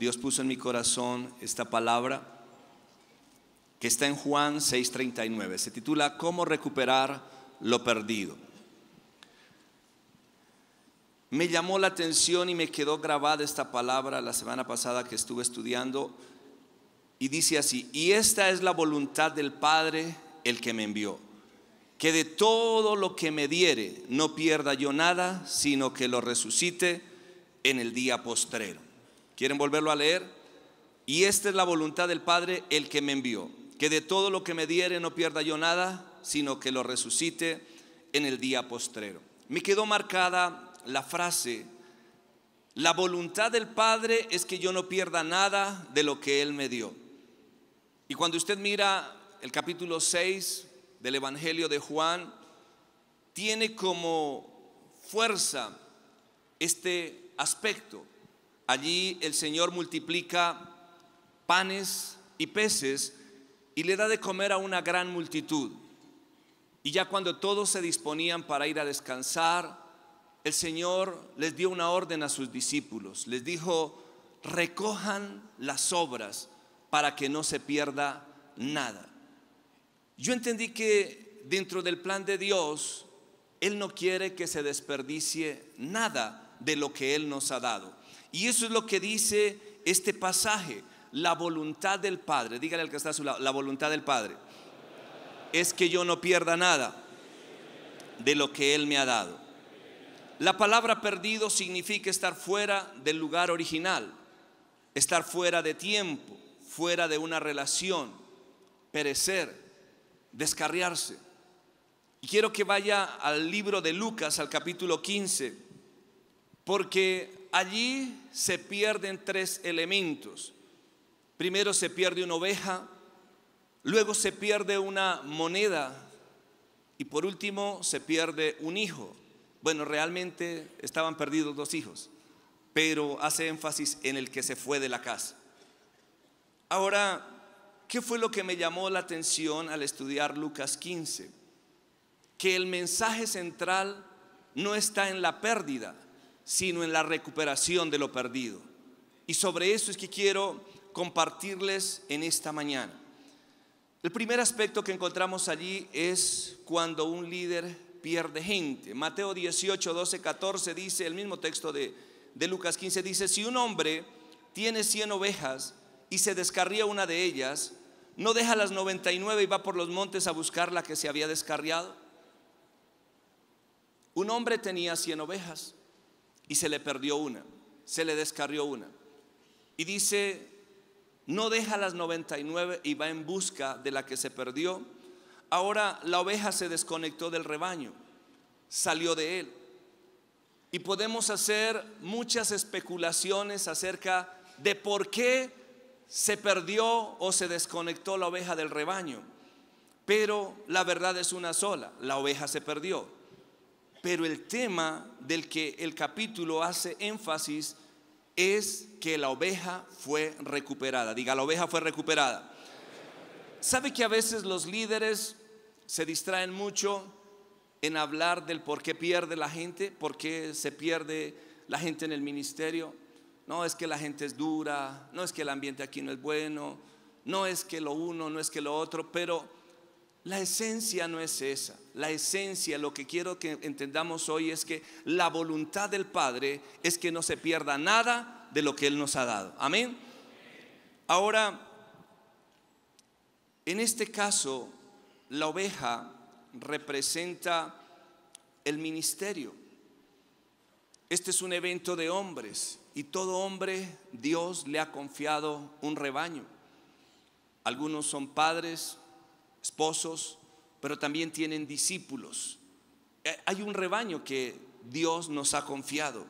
Dios puso en mi corazón esta palabra que está en Juan 6:39. Se titula ¿Cómo recuperar lo perdido? Me llamó la atención y me quedó grabada esta palabra la semana pasada que estuve estudiando, y dice así: y esta es la voluntad del Padre, el que me envió, que de todo lo que me diere no pierda yo nada, sino que lo resucite en el día postrero. ¿Quieren volverlo a leer? Y esta es la voluntad del Padre, el que me envió, que de todo lo que me diere no pierda yo nada, sino que lo resucite en el día postrero. Me quedó marcada la frase: la voluntad del Padre es que yo no pierda nada de lo que Él me dio. Y cuando usted mira el capítulo 6 del Evangelio de Juan, tiene como fuerza este aspecto. Allí el Señor multiplica panes y peces y le da de comer a una gran multitud. Y ya cuando todos se disponían para ir a descansar, el Señor les dio una orden a sus discípulos. Les dijo: recojan las sobras para que no se pierda nada. Yo entendí que dentro del plan de Dios, Él no quiere que se desperdicie nada de lo que Él nos ha dado. Y eso es lo que dice este pasaje: la voluntad del Padre. Dígale al que está a su lado: la voluntad del Padre es que yo no pierda nada de lo que Él me ha dado. La palabra perdido significa estar fuera del lugar original, estar fuera de tiempo, fuera de una relación, perecer, descarriarse. Y quiero que vaya al libro de Lucas, al capítulo 15, porque allí se pierden tres elementos. Primero se pierde una oveja, luego se pierde una moneda y por último se pierde un hijo. Bueno, realmente estaban perdidos dos hijos, pero hace énfasis en el que se fue de la casa. Ahora, ¿qué fue lo que me llamó la atención al estudiar Lucas 15? Que el mensaje central no está en la pérdida, sino en la recuperación de lo perdido. Y sobre eso es que quiero compartirles en esta mañana. El primer aspecto que encontramos allí es cuando un líder pierde gente. Mateo 18, 12, 14 dice, el mismo texto de Lucas 15 dice: si un hombre tiene 100 ovejas y se descarría una de ellas, ¿no deja las 99 y va por los montes a buscar la que se había descarriado? Un hombre tenía 100 ovejas y se le perdió una, se le descarrió una, y dice: no deja las 99 y va en busca de la que se perdió. Ahora la oveja se desconectó del rebaño, salió de él. Y podemos hacer muchas especulaciones acerca de por qué se perdió o se desconectó la oveja del rebaño. Pero la verdad es una sola: la oveja se perdió. Pero el tema del que el capítulo hace énfasis es que la oveja fue recuperada. Diga: la oveja fue recuperada. ¿Sabe que a veces los líderes se distraen mucho en hablar del por qué pierde la gente? ¿Por qué se pierde la gente en el ministerio? No, es que la gente es dura, no es que el ambiente aquí no es bueno, no es que lo uno, no es que lo otro. Pero la esencia no es esa. La esencia, lo que quiero que entendamos hoy es que la voluntad del Padre es que no se pierda nada de lo que Él nos ha dado. Amén. Ahora, en este caso, la oveja representa el ministerio. Este es un evento de hombres, y todo hombre Dios le ha confiado un rebaño. Algunos son padres, esposos, pero también tienen discípulos. Hay un rebaño que Dios nos ha confiado,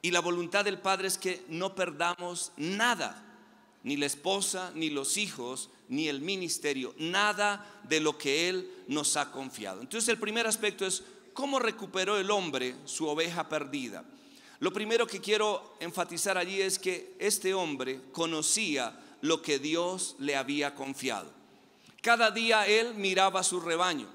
y la voluntad del Padre es que no perdamos nada, ni la esposa, ni los hijos, ni el ministerio, nada de lo que Él nos ha confiado. Entonces el primer aspecto es cómo recuperó el hombre su oveja perdida. Lo primero que quiero enfatizar allí es que este hombre conocía lo que Dios le había confiado. Cada día él miraba su rebaño.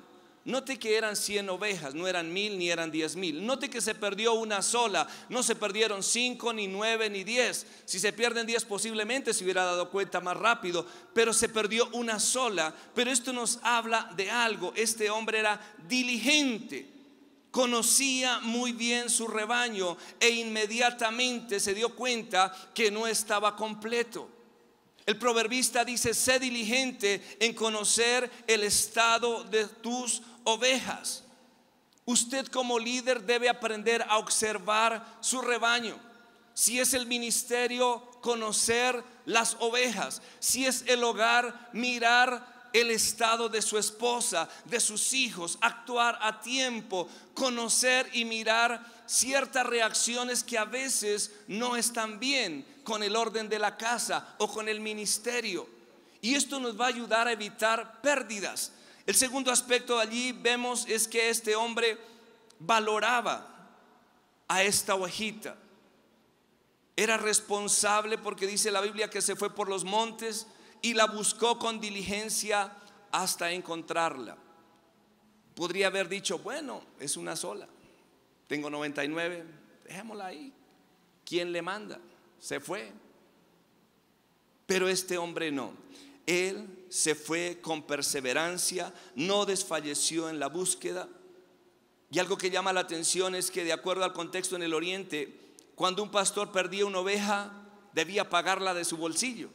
Note que eran 100 ovejas, no eran 1000 ni eran 10,000. Note que se perdió una sola, no se perdieron 5 ni 9 ni 10. Si se pierden 10 posiblemente se hubiera dado cuenta más rápido, pero se perdió una sola. Pero esto nos habla de algo. Este hombre era diligente, conocía muy bien su rebaño e inmediatamente se dio cuenta que no estaba completo. El proverbista dice: sé diligente en conocer el estado de tus ovejas. Usted como líder debe aprender a observar su rebaño. Si es el ministerio, conocer las ovejas. Si es el hogar, mirar el estado de su esposa, de sus hijos, actuar a tiempo, conocer y mirar ciertas reacciones que a veces no están bien con el orden de la casa o con el ministerio. Y esto nos va a ayudar a evitar pérdidas. El segundo aspecto allí vemos es que este hombre valoraba a esta ovejita. Era responsable porque dice la Biblia que se fue por los montes y la buscó con diligencia hasta encontrarla. Podría haber dicho: bueno, es una sola, tengo 99, dejémosla ahí. ¿Quién le manda? Se fue. Pero este hombre no. Él se fue con perseverancia, no desfalleció en la búsqueda. Y algo que llama la atención es que, de acuerdo al contexto en el oriente, cuando un pastor perdía una oveja, debía pagarla de su bolsillo.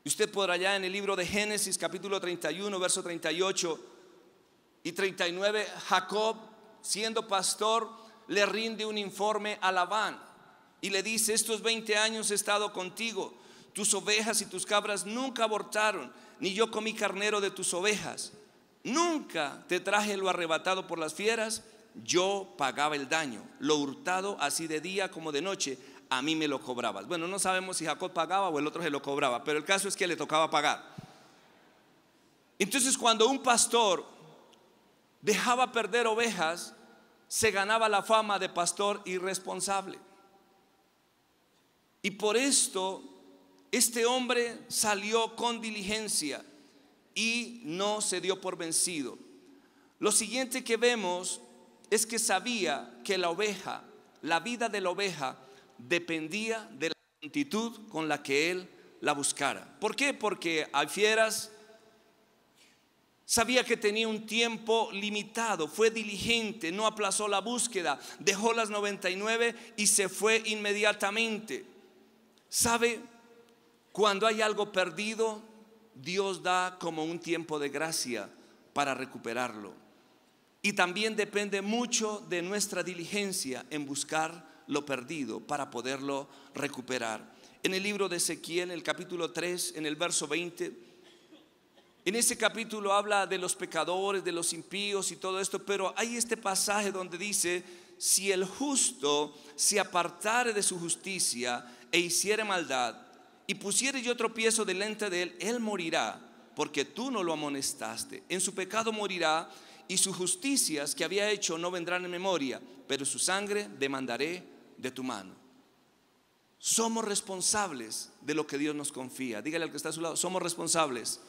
Y usted por allá en el libro de Génesis capítulo 31 verso 38 y 39, Jacob, siendo pastor, le rinde un informe a Labán y le dice: estos 20 años he estado contigo, tus ovejas y tus cabras nunca abortaron, ni yo comí carnero de tus ovejas, nunca te traje lo arrebatado por las fieras. Yo pagaba el daño, lo hurtado así de día como de noche, a mí me lo cobrabas. Bueno, no sabemos si Jacob pagaba o el otro se lo cobraba, pero el caso es que le tocaba pagar. Entonces, cuando un pastor dejaba perder ovejas, se ganaba la fama de pastor irresponsable. Y por esto este hombre salió con diligencia y no se dio por vencido. Lo siguiente que vemos es que sabía que la oveja, la vida de la oveja, dependía de la prontitud con la que él la buscara. ¿Por qué? Porque hay fieras. Sabía que tenía un tiempo limitado, fue diligente, no aplazó la búsqueda, dejó las 99 y se fue inmediatamente. ¿Sabe? Cuando hay algo perdido, Dios da como un tiempo de gracia para recuperarlo. Y también depende mucho de nuestra diligencia en buscar lo perdido para poderlo recuperar. En el libro de Ezequiel, el capítulo 3, en el verso 20, en ese capítulo habla de los pecadores, de los impíos y todo esto, pero hay este pasaje donde dice: si el justo se apartare de su justicia e hiciere maldad, y pusiere yo tropiezo delante de él, él morirá, porque tú no lo amonestaste. En su pecado morirá, y sus justicias que había hecho no vendrán en memoria, pero su sangre demandaré de tu mano. Somos responsables de lo que Dios nos confía. Dígale al que está a su lado: somos responsables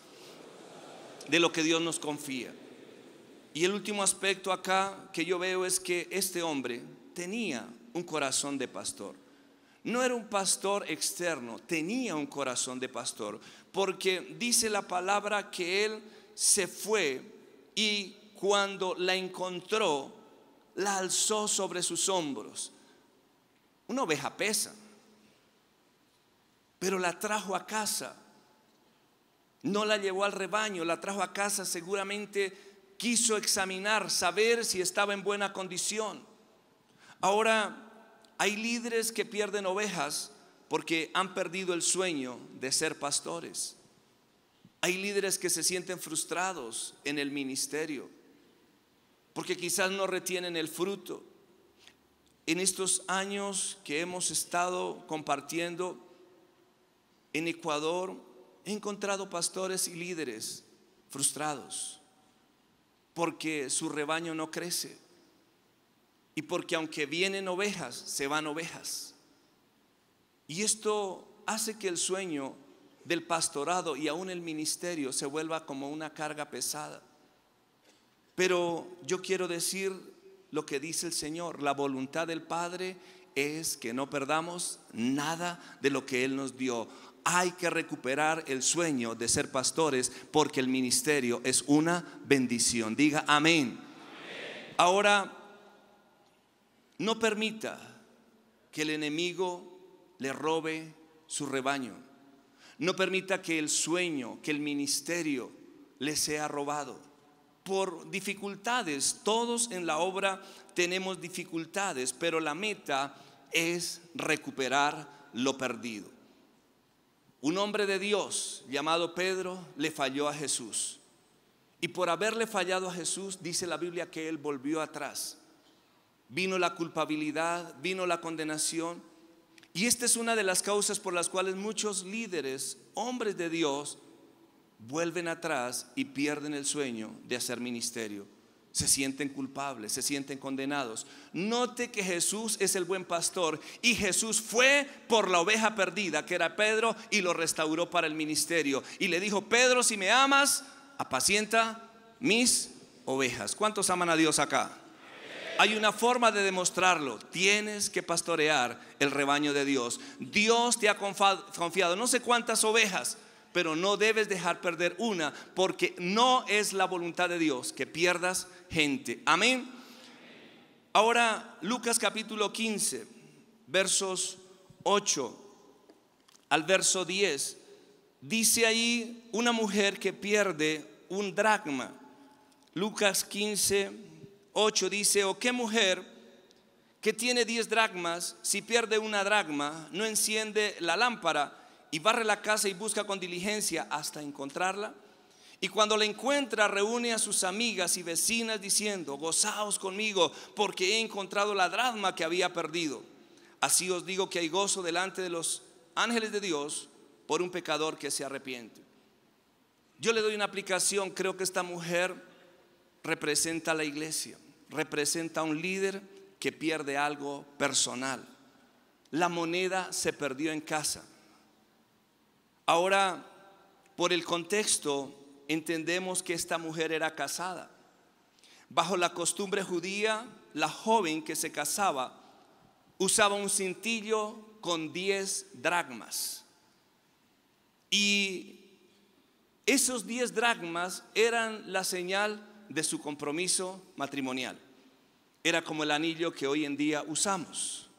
de lo que Dios nos confía. Y el último aspecto acá que yo veo es que este hombre tenía un corazón de pastor. No era un pastor externo, tenía un corazón de pastor, porque dice la palabra que él se fue y cuando la encontró, la alzó sobre sus hombros. Una oveja pesa, pero la trajo a casa. No la llevó al rebaño, la trajo a casa. Seguramente quiso examinar, saber si estaba en buena condición. Ahora, hay líderes que pierden ovejas porque han perdido el sueño de ser pastores. Hay líderes que se sienten frustrados en el ministerio porque quizás no retienen el fruto. En estos años que hemos estado compartiendo en Ecuador, he encontrado pastores y líderes frustrados porque su rebaño no crece y porque aunque vienen ovejas, se van ovejas. Y esto hace que el sueño del pastorado y aún el ministerio se vuelva como una carga pesada. Pero yo quiero decir lo que dice el Señor: la voluntad del Padre es que no perdamos nada de lo que Él nos dio. Hay que recuperar el sueño de ser pastores, porque el ministerio es una bendición. Diga amén. Ahora, no permita que el enemigo le robe su rebaño. No permita que el sueño, que el ministerio le sea robado por dificultades. Todos en la obra tenemos dificultades, pero la meta es recuperar lo perdido. Un hombre de Dios llamado Pedro le falló a Jesús, y por haberle fallado a Jesús, dice la Biblia que él volvió atrás. Vino la culpabilidad, vino la condenación, y esta es una de las causas por las cuales muchos líderes, hombres de Dios, vuelven atrás y pierden el sueño de hacer ministerio. Se sienten culpables, se sienten condenados. Note que Jesús es el buen pastor, y Jesús fue por la oveja perdida, que era Pedro, y lo restauró para el ministerio. Y le dijo: Pedro, si me amas, apacienta mis ovejas. ¿Cuántos aman a Dios acá? Hay una forma de demostrarlo: tienes que pastorear el rebaño de Dios. Dios te ha confiado no sé cuántas ovejas, pero no debes dejar perder una, porque no es la voluntad de Dios que pierdas gente. Amén. Ahora, Lucas capítulo 15, versos 8 al verso 10, dice ahí una mujer que pierde un dracma. Lucas 15, 8 dice: ¿o qué mujer que tiene 10 dracmas, si pierde una dracma, no enciende la lámpara y barre la casa y busca con diligencia hasta encontrarla? Y cuando la encuentra, reúne a sus amigas y vecinas diciendo: gozaos conmigo, porque he encontrado la dracma que había perdido. Así os digo que hay gozo delante de los ángeles de Dios por un pecador que se arrepiente. Yo le doy una aplicación. Creo que esta mujer representa a la iglesia, representa a un líder que pierde algo personal. La moneda se perdió en casa. Ahora, por el contexto, entendemos que esta mujer era casada. Bajo la costumbre judía, la joven que se casaba usaba un cintillo con 10 dracmas, y esos 10 dracmas eran la señal de su compromiso matrimonial. Era como el anillo que hoy en día usamos.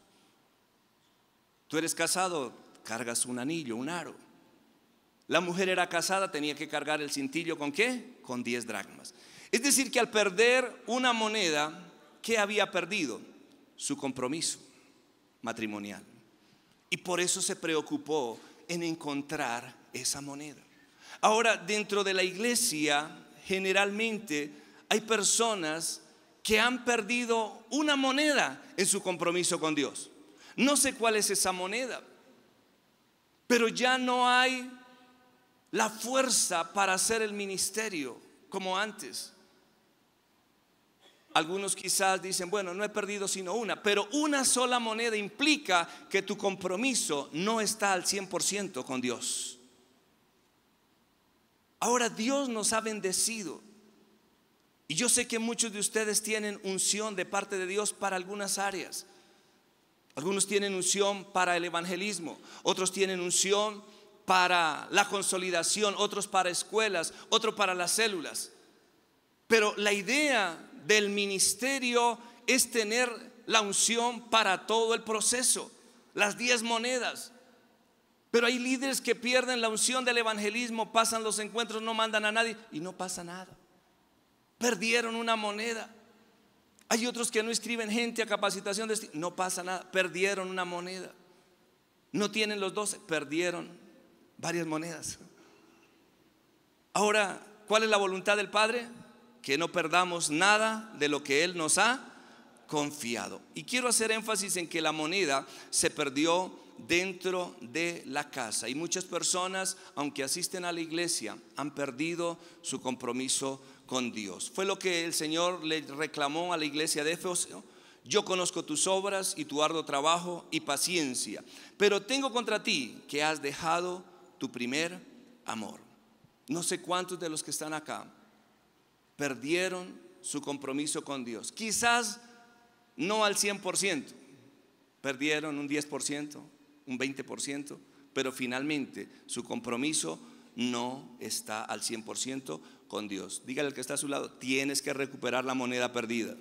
Tú eres casado, cargas un anillo, un aro. La mujer era casada, tenía que cargar el cintillo ¿con qué? Con 10 dracmas. Es decir, que al perder una moneda, ¿qué había perdido? Su compromiso matrimonial. Y por eso se preocupó en encontrar esa moneda. Ahora, dentro de la iglesia, generalmente hay personas que han perdido una moneda en su compromiso con Dios. No sé cuál es esa moneda, pero ya no hay la fuerza para hacer el ministerio como antes. Algunos quizás dicen: bueno, no he perdido sino una, pero una sola moneda implica que tu compromiso no está al 100% con Dios. Ahora, Dios nos ha bendecido, y yo sé que muchos de ustedes tienen unción de parte de Dios para algunas áreas. Algunos tienen unción para el evangelismo, otros tienen unción para la consolidación, otros para escuelas, otros para las células. Pero la idea del ministerio es tener la unción para todo el proceso, las 10 monedas. Pero hay líderes que pierden la unción del evangelismo, pasan los encuentros, no mandan a nadie y no pasa nada. Perdieron una moneda. Hay otros que no inscriben gente a capacitación de no pasa nada, perdieron una moneda. No tienen los 12, perdieron varias monedas. Ahora, ¿cuál es la voluntad del Padre? Que no perdamos nada de lo que Él nos ha confiado. Y quiero hacer énfasis en que la moneda se perdió dentro de la casa, y muchas personas, aunque asisten a la iglesia, han perdido su compromiso con Dios. Fue lo que el Señor le reclamó a la iglesia de Éfeso: yo conozco tus obras y tu arduo trabajo y paciencia, pero tengo contra ti que has dejado tu primer amor. No sé cuántos de los que están acá perdieron su compromiso con Dios. Quizás no al 100%, perdieron un 10%, un 20%, pero finalmente su compromiso no está al 100% con Dios. Dígale al que está a su lado: tienes que recuperar la moneda perdida.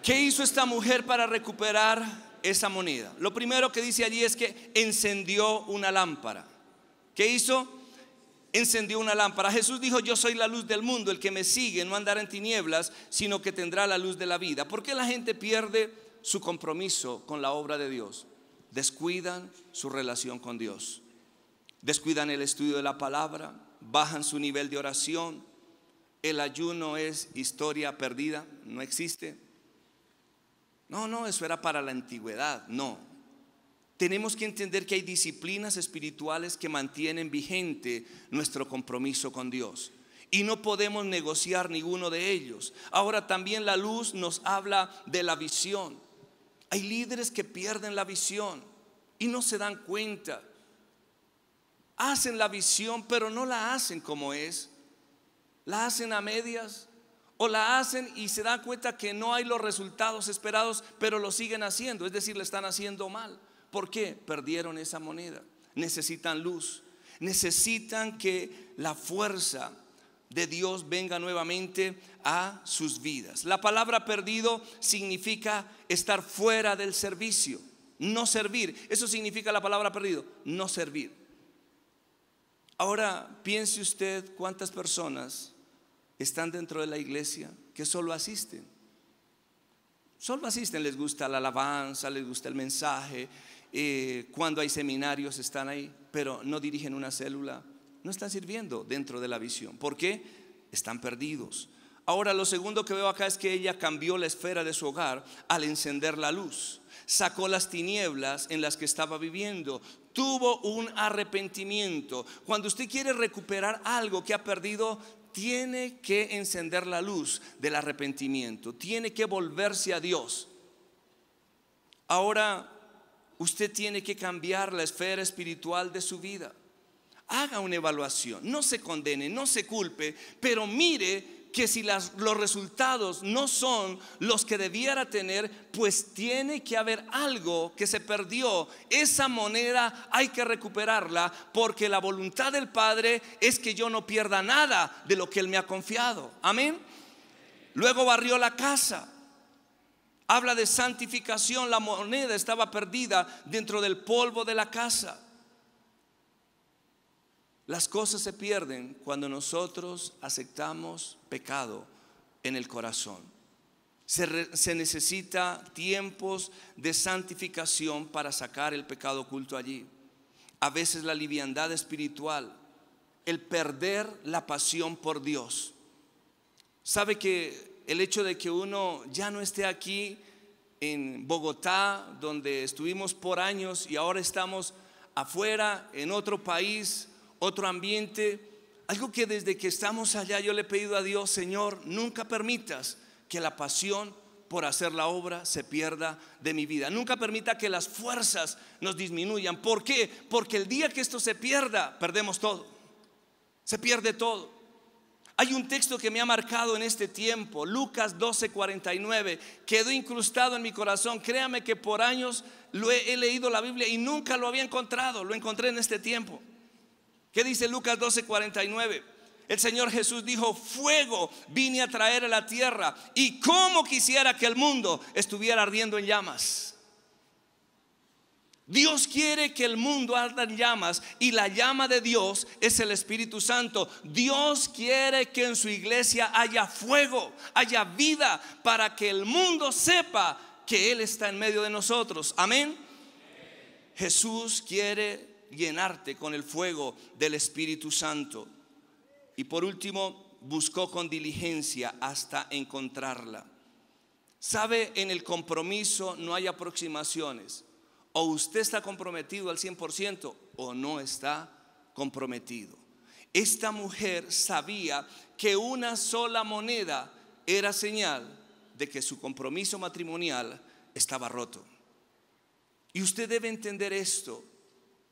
¿Qué hizo esta mujer para recuperar esa moneda? Lo primero que dice allí es que encendió una lámpara. ¿Qué hizo? Encendió una lámpara. Jesús dijo: yo soy la luz del mundo, el que me sigue no andará en tinieblas, sino que tendrá la luz de la vida. ¿Por qué la gente pierde su compromiso con la obra de Dios? Descuidan su relación con Dios, descuidan el estudio de la palabra, bajan su nivel de oración. El ayuno es historia perdida, no existe. No, eso era para la antigüedad. No, tenemos que entender que hay disciplinas espirituales que mantienen vigente nuestro compromiso con Dios, y no podemos negociar ninguno de ellos. Ahora, también la luz nos habla de la visión. Hay líderes que pierden la visión y no se dan cuenta. Hacen la visión, pero no la hacen como es. La hacen a medias, o la hacen y se dan cuenta que no hay los resultados esperados, pero lo siguen haciendo, es decir, le están haciendo mal. ¿Por qué? Perdieron esa moneda. Necesitan luz, necesitan que la fuerza de Dios venga nuevamente a sus vidas. La palabra perdido significa estar fuera del servicio, no servir. Eso significa la palabra perdido, no servir. Ahora piense usted cuántas personas están dentro de la iglesia que solo asisten. Solo asisten, les gusta la alabanza, les gusta el mensaje, cuando hay seminarios están ahí, pero no dirigen una célula, no están sirviendo dentro de la visión. ¿Por qué? Están perdidos. Ahora, lo segundo que veo acá es que ella cambió la esfera de su hogar al encender la luz. Sacó las tinieblas en las que estaba viviendo. Tuvo un arrepentimiento. Cuando usted quiere recuperar algo que ha perdido, tiene que encender la luz del arrepentimiento, tiene que volverse a Dios. Ahora usted tiene que cambiar la esfera espiritual de su vida. Haga una evaluación, no se condene, no se culpe, pero mire que si los resultados no son los que debiera tener, pues tiene que haber algo que se perdió. Esa moneda hay que recuperarla, porque la voluntad del Padre es que yo no pierda nada de lo que Él me ha confiado. Amén. Luego barrió la casa. Habla de santificación. La moneda estaba perdida dentro del polvo de la casa. Las cosas se pierden cuando nosotros aceptamos pecado en el corazón. Se necesita tiempos de santificación para sacar el pecado oculto allí. A veces la liviandad espiritual, el perder la pasión por Dios. Sabe que el hecho de que uno ya no esté aquí en Bogotá, donde estuvimos por años, y ahora estamos afuera en otro país, otro ambiente, algo que desde que estamos allá yo le he pedido a Dios: Señor, nunca permitas que la pasión por hacer la obra se pierda de mi vida. Nunca permita que las fuerzas nos disminuyan. ¿Por qué? Porque el día que esto se pierda, perdemos todo. Se pierde todo. Hay un texto que me ha marcado en este tiempo, Lucas 12:49, quedó incrustado en mi corazón. Créame que por años he leído la Biblia y nunca lo había encontrado. Lo encontré en este tiempo. ¿Qué dice Lucas 12:49? El Señor Jesús dijo: fuego vine a traer a la tierra, y cómo quisiera que el mundo estuviera ardiendo en llamas. Dios quiere que el mundo arda en llamas, y la llama de Dios es el Espíritu Santo. Dios quiere que en su iglesia haya fuego, haya vida, para que el mundo sepa que Él está en medio de nosotros. Amén. Jesús quiere llenarte con el fuego del Espíritu Santo. Y por último, buscó con diligencia hasta encontrarla. Sabe, en el compromiso no hay aproximaciones. O usted está comprometido al 100% o no está comprometido. Esta mujer sabía que una sola moneda era señal de que su compromiso matrimonial estaba roto. Y usted debe entender esto.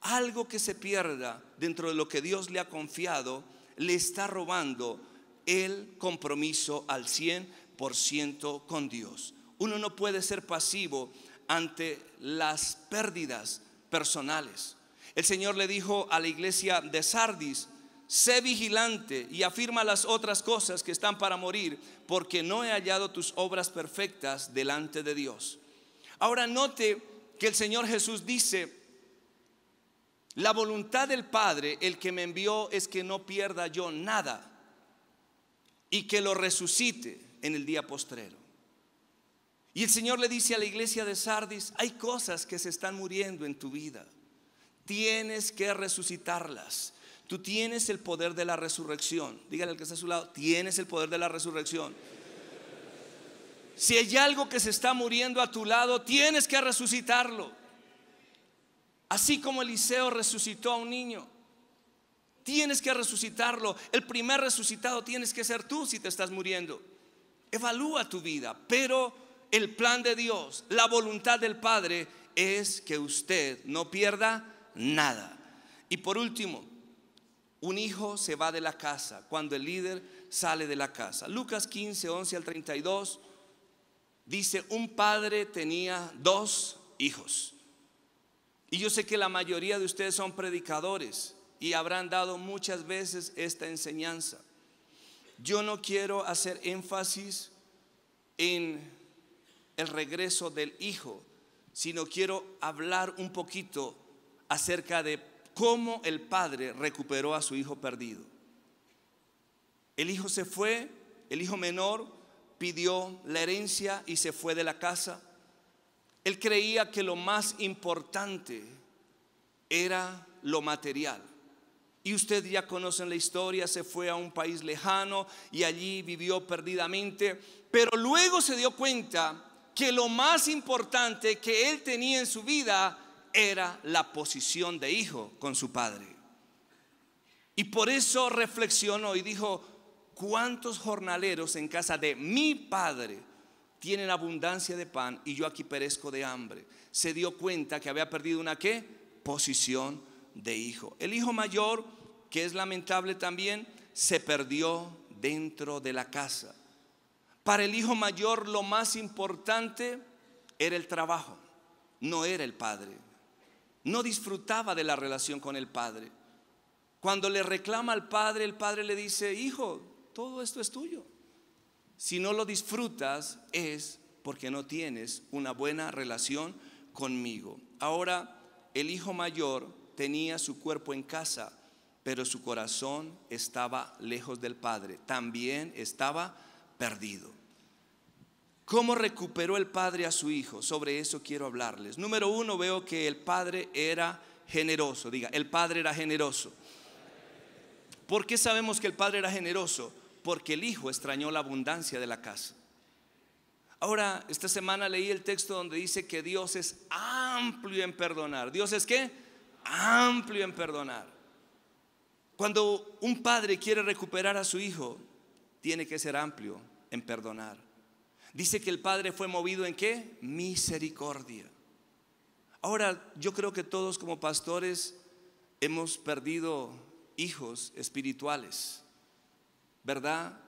Algo que se pierda dentro de lo que Dios le ha confiado le está robando el compromiso al 100% con Dios. Uno no puede ser pasivo ante las pérdidas personales. El Señor le dijo a la iglesia de Sardis: sé vigilante y afirma las otras cosas que están para morir, porque no he hallado tus obras perfectas delante de Dios. Ahora note que el Señor Jesús dice: la voluntad del Padre, el que me envió, es que no pierda yo nada y que lo resucite en el día postrero. Y el Señor le dice a la iglesia de Sardis: hay cosas que se están muriendo en tu vida, tienes que resucitarlas. Tú tienes el poder de la resurrección. Dígale al que está a su lado: tienes el poder de la resurrección. Si hay algo que se está muriendo a tu lado, tienes que resucitarlo. Así como Eliseo resucitó a un niño, tienes que resucitarlo. El primer resucitado tienes que ser tú si te estás muriendo. Evalúa tu vida. Pero el plan de Dios, la voluntad del Padre, es que usted no pierda nada. Y por último, un hijo se va de la casa cuando el líder sale de la casa. Lucas 15, 11 al 32 dice: un padre tenía 2 hijos. Y yo sé que la mayoría de ustedes son predicadores y habrán dado muchas veces esta enseñanza. Yo no quiero hacer énfasis en el regreso del hijo, sino quiero hablar un poquito acerca de cómo el padre recuperó a su hijo perdido. El hijo se fue, el hijo menor pidió la herencia y se fue de la casa. Él creía que lo más importante era lo material. Y usted ya conocen la historia: se fue a un país lejano y allí vivió perdidamente. Pero luego se dio cuenta que lo más importante que él tenía en su vida era la posición de hijo con su padre. Y por eso reflexionó y dijo: ¿cuántos jornaleros en casa de mi padre tienen abundancia de pan y yo aquí perezco de hambre? Se dio cuenta que había perdido una ¿qué? Posición de hijo. El hijo mayor, que es lamentable también, se perdió dentro de la casa. Para el hijo mayor lo más importante era el trabajo, no era el padre. No disfrutaba de la relación con el padre. Cuando le reclama al padre, el padre le dice: hijo, todo esto es tuyo. Si no lo disfrutas es porque no tienes una buena relación conmigo. Ahora, el hijo mayor tenía su cuerpo en casa, pero su corazón estaba lejos del padre. También estaba perdido. ¿Cómo recuperó el padre a su hijo? Sobre eso quiero hablarles. Número 1, veo que el padre era generoso. Diga: el padre era generoso. ¿Por qué sabemos que el padre era generoso? Porque el hijo extrañó la abundancia de la casa. Ahora, esta semana leí el texto donde dice que Dios es amplio en perdonar. ¿Dios es qué? Amplio en perdonar. Cuando un padre quiere recuperar a su hijo, tiene que ser amplio en perdonar. Dice que el padre fue movido ¿en qué? Misericordia. Ahora, yo creo que todos como pastores hemos perdido hijos espirituales, ¿verdad?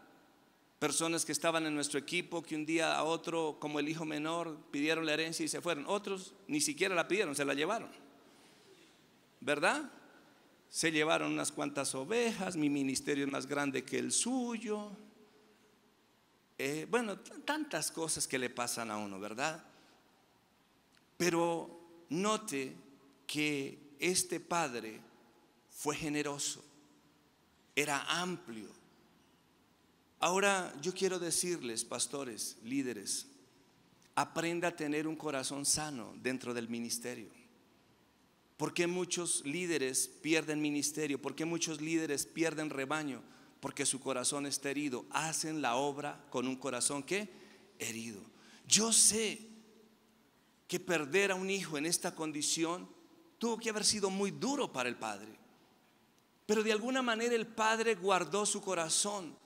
Personas que estaban en nuestro equipo que un día a otro, como el hijo menor, pidieron la herencia y se fueron. Otros ni siquiera la pidieron, se la llevaron, ¿verdad? Se llevaron unas cuantas ovejas. Mi ministerio es más grande que el suyo. Bueno, tantas cosas que le pasan a uno, ¿verdad? Pero note que este padre fue generoso, era amplio. Ahora yo quiero decirles, pastores, líderes, aprenda a tener un corazón sano dentro del ministerio. ¿Por qué muchos líderes pierden ministerio? ¿Por qué muchos líderes pierden rebaño? Porque su corazón está herido. Hacen la obra con un corazón ¿qué? Herido. Yo sé que perder a un hijo en esta condición tuvo que haber sido muy duro para el padre, pero de alguna manera el padre guardó su corazón.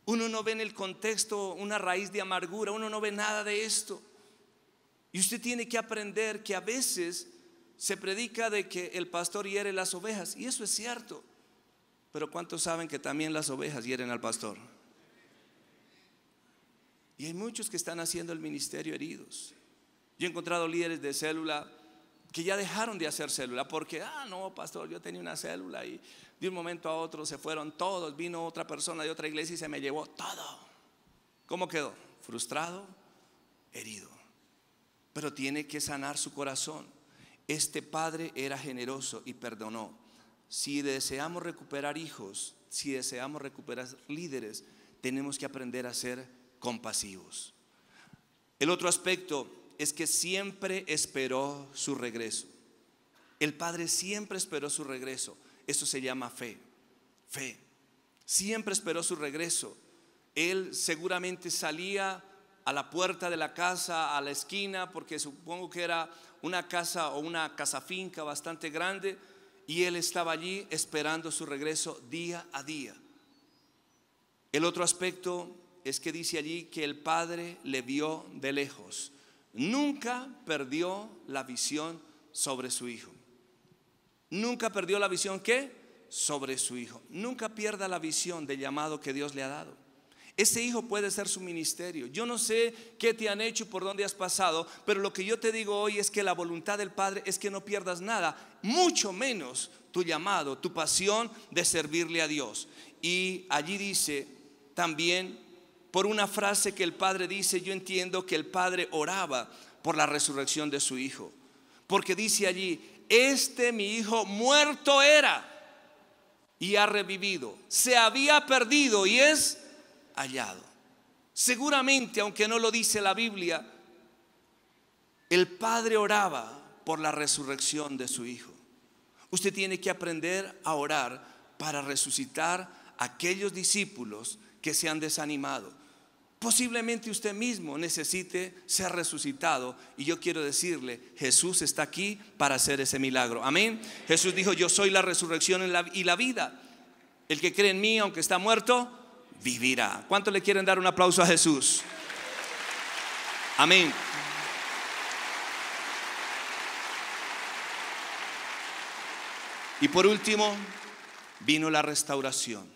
Uno no ve en el contexto una raíz de amargura, uno no ve nada de esto. Y usted tiene que aprender que a veces se predica de que el pastor hiere las ovejas, y eso es cierto. Pero ¿cuántos saben que también las ovejas hieren al pastor? Y hay muchos que están haciendo el ministerio heridos. Yo he encontrado líderes de célula que ya dejaron de hacer célula porque, no, pastor, yo tenía una célula y de un momento a otro se fueron todos. Vino otra persona de otra iglesia y se me llevó todo. ¿Cómo quedó? Frustrado, herido. Pero tiene que sanar su corazón. Este padre era generoso y perdonó. Si deseamos recuperar hijos, si deseamos recuperar líderes, tenemos que aprender a ser compasivos. El otro aspecto es que siempre esperó su regreso. El padre siempre esperó su regreso. Eso se llama fe. Fe. Siempre esperó su regreso. Él seguramente salía a la puerta de la casa, a la esquina, porque supongo que era una casa o una casa finca bastante grande, y él estaba allí esperando su regreso día a día. El otro aspecto es que dice allí que el padre le vio de lejos. Nunca perdió la visión sobre su hijo. Nunca perdió la visión, ¿qué? Sobre su hijo. Nunca pierda la visión del llamado que Dios le ha dado. Ese hijo puede ser su ministerio. Yo no sé qué te han hecho y por dónde has pasado, pero lo que yo te digo hoy es que la voluntad del Padre es que no pierdas nada, mucho menos tu llamado, tu pasión de servirle a Dios. Y allí dice también, por una frase que el Padre dice, yo entiendo que el Padre oraba por la resurrección de su hijo, porque dice allí, mi hijo muerto era y ha revivido, se había perdido y es hallado. Seguramente, aunque no lo dice la Biblia, el padre oraba por la resurrección de su hijo. Usted tiene que aprender a orar para resucitar a aquellos discípulos que se han desanimado. Posiblemente usted mismo necesite ser resucitado, y yo quiero decirle, Jesús está aquí para hacer ese milagro. Amén. Jesús dijo, yo soy la resurrección y la vida. El que cree en mí, aunque está muerto, vivirá. ¿Cuántos le quieren dar un aplauso a Jesús? Amén. Y por último, vino la restauración.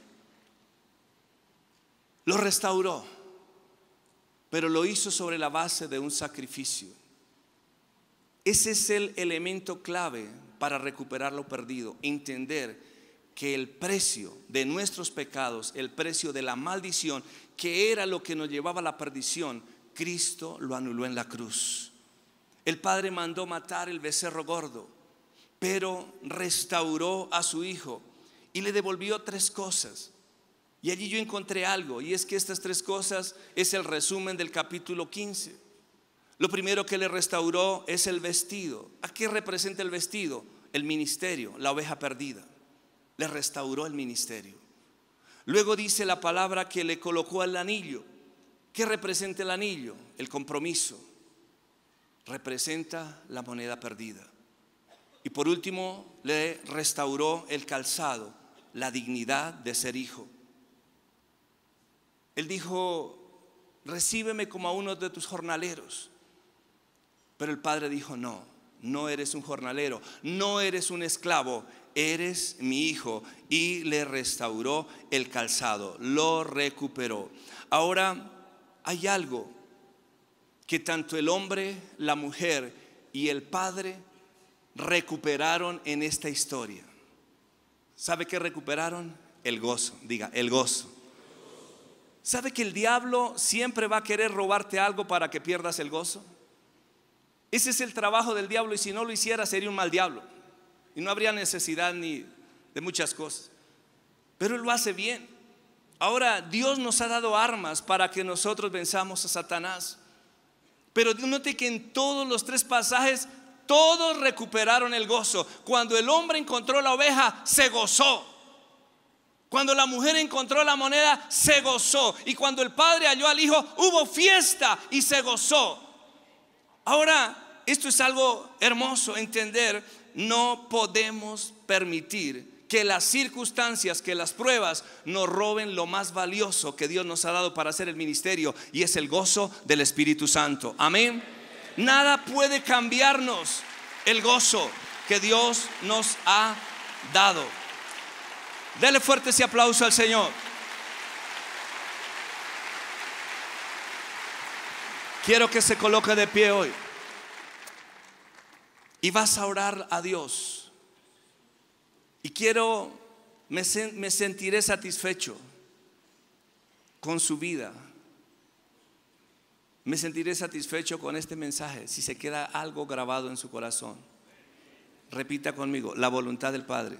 Lo restauró, pero lo hizo sobre la base de un sacrificio. Ese es el elemento clave para recuperar lo perdido. Entender que el precio de nuestros pecados, el precio de la maldición, que era lo que nos llevaba a la perdición, Cristo lo anuló en la cruz. El Padre mandó matar el becerro gordo, pero restauró a su hijo y le devolvió 3 cosas. Y allí yo encontré algo, y es que estas 3 cosas es el resumen del capítulo 15. Lo primero que le restauró es el vestido. ¿A qué representa el vestido? El ministerio, la oveja perdida. Le restauró el ministerio. Luego dice la palabra que le colocó el anillo. ¿Qué representa el anillo? El compromiso. Representa la moneda perdida. Y por último le restauró el calzado, la dignidad de ser hijo. Él dijo, recíbeme como a uno de tus jornaleros. Pero el padre dijo, no, no eres un jornalero, no eres un esclavo, eres mi hijo. Y le restauró el calzado, lo recuperó. Ahora hay algo que tanto el hombre, la mujer y el padre recuperaron en esta historia. ¿Sabe qué recuperaron? El gozo. Diga, el gozo. ¿Sabe que el diablo siempre va a querer robarte algo para que pierdas el gozo? Ese es el trabajo del diablo, y si no lo hiciera sería un mal diablo y no habría necesidad ni de muchas cosas, pero él lo hace bien. Ahora Dios nos ha dado armas para que nosotros venzamos a Satanás, pero note que en todos los 3 pasajes todos recuperaron el gozo. Cuando el hombre encontró la oveja, se gozó. Cuando la mujer encontró la moneda, se gozó. Y cuando el padre halló al hijo, hubo fiesta y se gozó. Ahora, esto es algo hermoso entender. No podemos permitir que las circunstancias, que las pruebas nos roben lo más valioso que Dios nos ha dado para hacer el ministerio, y es el gozo del Espíritu Santo. Amén. Nada puede cambiarnos el gozo que Dios nos ha dado. Dele fuerte ese aplauso al Señor. Quiero que se coloque de pie hoy. Y vas a orar a Dios. Y me sentiré satisfecho con su vida. Me sentiré satisfecho con este mensaje si se queda algo grabado en su corazón. Repita conmigo: la voluntad del Padre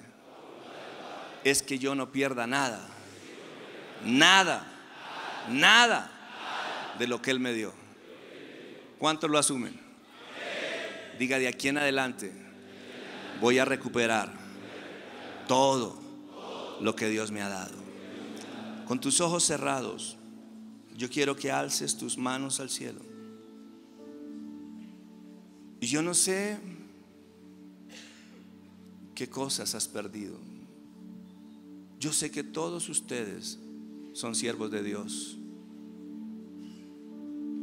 es que yo no pierda nada, nada de lo que Él me dio. ¿Cuántos lo asumen? Diga: de aquí en adelante voy a recuperar todo lo que Dios me ha dado. Con tus ojos cerrados, yo quiero que alces tus manos al cielo. Y yo no sé qué cosas has perdido. Yo sé que todos ustedes son siervos de Dios.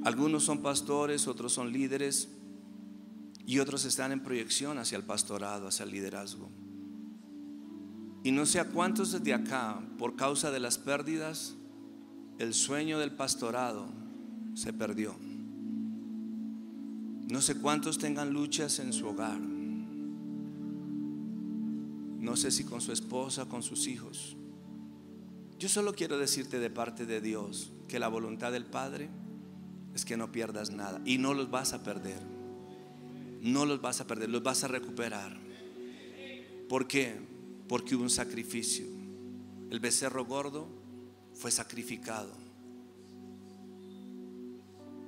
Algunos son pastores, otros son líderes y otros están en proyección hacia el pastorado, hacia el liderazgo. Y no sé a cuántos desde acá, por causa de las pérdidas, el sueño del pastorado se perdió. No sé cuántos tengan luchas en su hogar. No sé si con su esposa, con sus hijos. Yo solo quiero decirte de parte de Dios que la voluntad del Padre es que no pierdas nada. Y no los vas a perder. No los vas a perder, los vas a recuperar. ¿Por qué? Porque hubo un sacrificio. El becerro gordo fue sacrificado.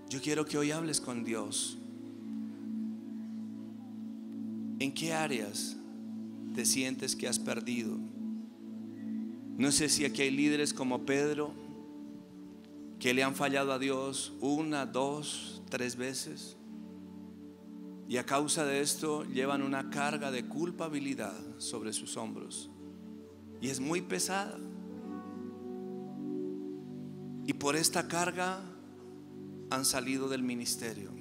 Yo quiero que hoy hables con Dios. ¿En qué áreas te sientes que has perdido? No sé si aquí hay líderes como Pedro que le han fallado a Dios 1, 2, 3 veces, y a causa de esto llevan una carga de culpabilidad sobre sus hombros, y es muy pesada. Y por esta carga han salido del ministerio.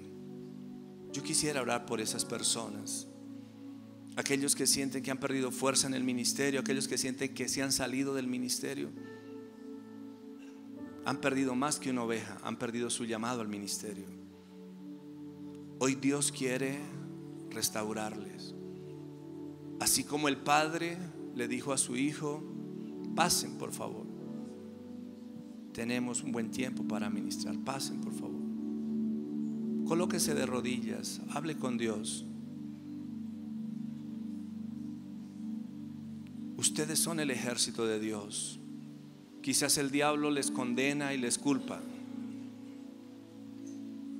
Yo quisiera orar por esas personas. Aquellos que sienten que han perdido fuerza en el ministerio, aquellos que sienten que se han salido del ministerio, han perdido más que una oveja, han perdido su llamado al ministerio. Hoy Dios quiere restaurarles. Así como el Padre le dijo a su Hijo: pasen por favor, tenemos un buen tiempo para ministrar, pasen por favor. Colóquese de rodillas, hable con Dios. Ustedes son el ejército de Dios. Quizás el diablo les condena y les culpa.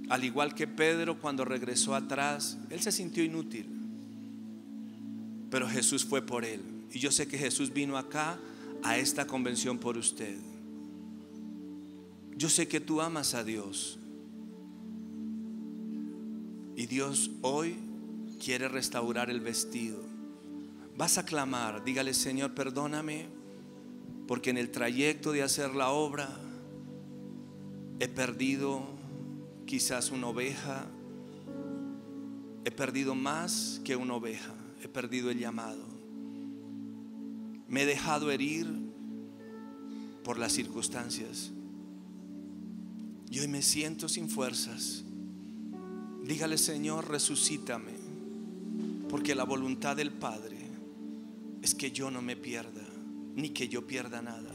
Al igual que Pedro, cuando regresó atrás, él se sintió inútil, pero Jesús fue por él. Y yo sé que Jesús vino acá a esta convención por usted. Yo sé que tú amas a Dios, y Dios hoy quiere restaurar el vestido. Vas a clamar, dígale: Señor, perdóname, porque en el trayecto de hacer la obra he perdido quizás una oveja, he perdido más que una oveja, he perdido el llamado, me he dejado herir por las circunstancias y hoy me siento sin fuerzas. Dígale: Señor, resucítame, porque la voluntad del Padre es que yo no me pierda, ni que yo pierda nada.